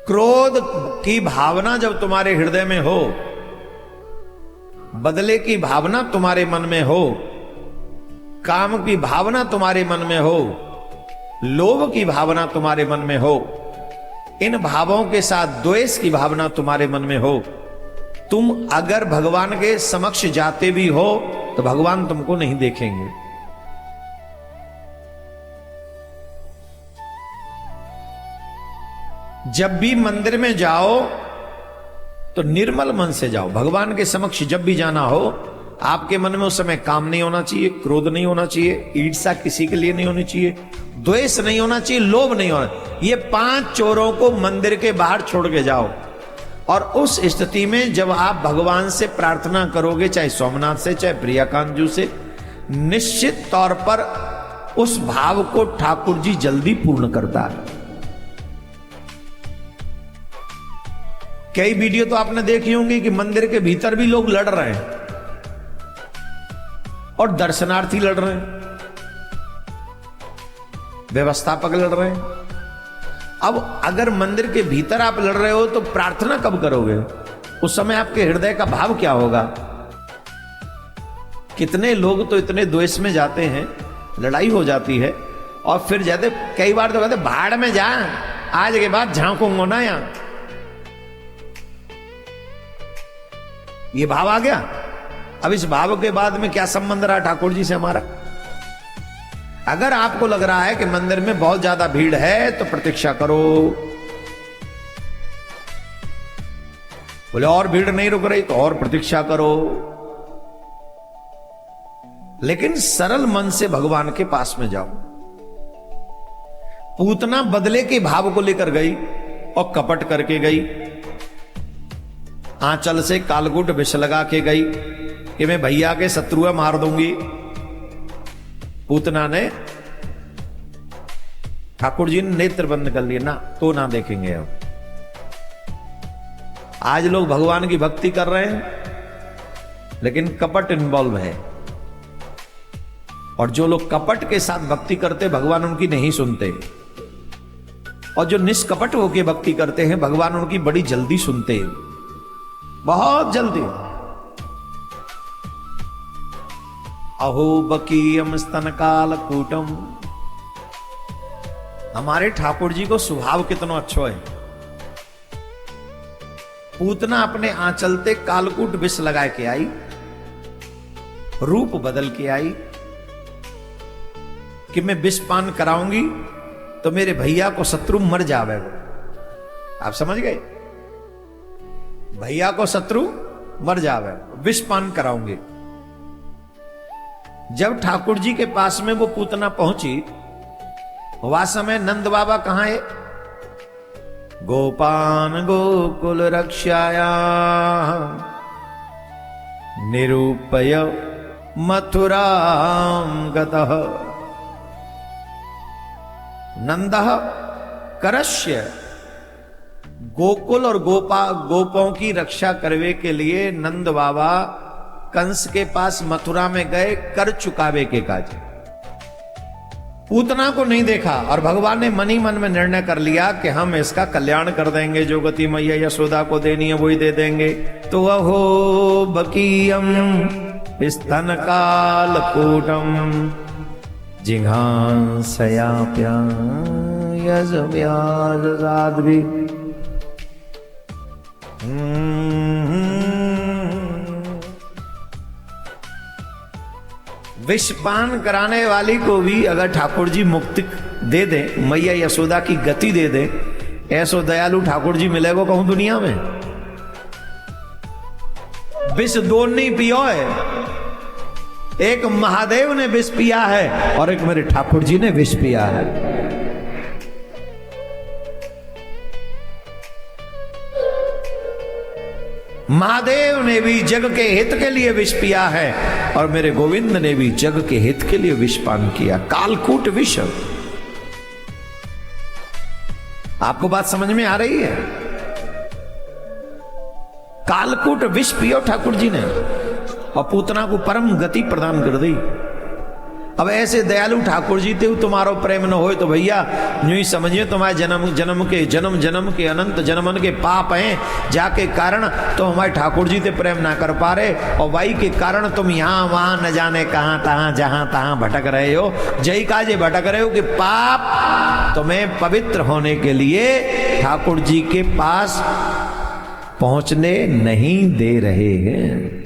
क्रोध की भावना जब तुम्हारे हृदय में हो, बदले की भावना तुम्हारे मन में हो, काम की भावना तुम्हारे मन में हो, लोभ की भावना तुम्हारे मन में हो, इन भावों के साथ द्वेष की भावना तुम्हारे मन में हो, तुम अगर भगवान के समक्ष जाते भी हो तो भगवान तुमको नहीं देखेंगे। जब भी मंदिर में जाओ तो निर्मल मन से जाओ। भगवान के समक्ष जब भी जाना हो, आपके मन में उस समय काम नहीं होना चाहिए, क्रोध नहीं होना चाहिए, ईर्ष्या किसी के लिए नहीं होनी चाहिए, द्वेष नहीं होना चाहिए, लोभ नहीं होना। ये 5 चोरों को मंदिर के बाहर छोड़ के जाओ, और उस स्थिति में जब आप भगवान से प्रार्थना करोगे, चाहे सोमनाथ से, चाहे प्रियाकांत जी से, निश्चित तौर पर उस भाव को ठाकुर जी जल्दी पूर्ण करता है। कई वीडियो तो आपने देखी होंगी कि मंदिर के भीतर भी लोग लड़ रहे हैं और दर्शनार्थी लड़ रहे हैं, व्यवस्थापक लड़ रहे हैं। अब अगर मंदिर के भीतर आप लड़ रहे हो तो प्रार्थना कब करोगे? उस समय आपके हृदय का भाव क्या होगा? कितने लोग तो इतने द्वेष में जाते हैं, लड़ाई हो जाती है और फिर जाते, कई बार तो कहते भाड़ में जा, आज के बाद झांकूंगा ना यहां। ये भाव आ गया। अब इस भाव के बाद में क्या संबंध रहा ठाकुर जी से हमारा? अगर आपको लग रहा है कि मंदिर में बहुत ज्यादा भीड़ है तो प्रतीक्षा करो, बोले और भीड़ नहीं रुक रही तो और प्रतीक्षा करो, लेकिन सरल मन से भगवान के पास में जाओ। पूतना बदले के भाव को लेकर गई और कपट करके गई, आंचल से कालकूट विष लगा के गई कि मैं भैया के शत्रु मार दूंगी। पूतना ने, ठाकुर जी ने नेत्र बंद कर लिए, ना तो ना देखेंगे। अब आज लोग भगवान की भक्ति कर रहे हैं लेकिन कपट इन्वॉल्व है, और जो लोग कपट के साथ भक्ति करते भगवान उनकी नहीं सुनते, और जो निष्कपट होकर भक्ति करते हैं भगवान उनकी बड़ी जल्दी सुनते हैं, बहुत जल्दी। अहो बकीयम स्तन कालकूटम। हमारे ठाकुर जी को स्वभाव कितना अच्छा है। पूतना अपने आंचलते कालकूट विष लगा के आई, रूप बदल के आई कि मैं विष पान कराऊंगी तो मेरे भैया को शत्रु मर जावेगा। आप समझ गए? भैया को शत्रु मर जावे, विष पान कराऊंगे। जब ठाकुर जी के पास में वो पूतना पहुंची, वह समय नंद बाबा कहां है? गोपान गोकुल रक्षाया निरूपय मथुराम गतः। नंदः करस्य, गोकुल और गोपों की रक्षा करने के लिए नंद बाबा कंस के पास मथुरा में गए, कर चुकावे के काज। पूतना को नहीं देखा और भगवान ने मन ही मन में निर्णय कर लिया कि हम इसका कल्याण कर देंगे, जो गति मैया यशोदा को देनी है वही दे देंगे। तो अहो बकीयम स्तन कालकूटम जिघांसयाप्या यज्ञादि। विषपान कराने वाली को भी अगर ठाकुर जी मुक्ति दे दे, मैया यशोदा की गति दे दे, ऐसो दयालु ठाकुर जी मिलेगा कहूं दुनिया में? विष दो नहीं पियो है, एक महादेव ने विष पिया है और एक मेरे ठाकुर जी ने विष पिया है। महादेव ने भी जग के हित के लिए विष पिया है और मेरे गोविंद ने भी जग के हित के लिए विष पान किया, कालकूट विष। आपको बात समझ में आ रही है? कालकूट विष पियो ठाकुर जी ने और पूतना को परम गति प्रदान कर दी। अब ऐसे दयालु ठाकुर जी ते तुम्हारो प्रेम न होए तो भैया यूं ही समझिए तुम्हारे जन्म जन्म के अनंत जन्मन के पाप हैं, जाके कारण तुम हमारे ठाकुर जी ते प्रेम ना कर पा रहे, और वाई के कारण तुम यहाँ वहां न जाने कहां तहां जहां तहां भटक रहे हो। जय काजे भटक रहे हो कि पाप तुम्हें पवित्र होने के लिए ठाकुर जी के पास पहुंचने नहीं दे रहे हैं।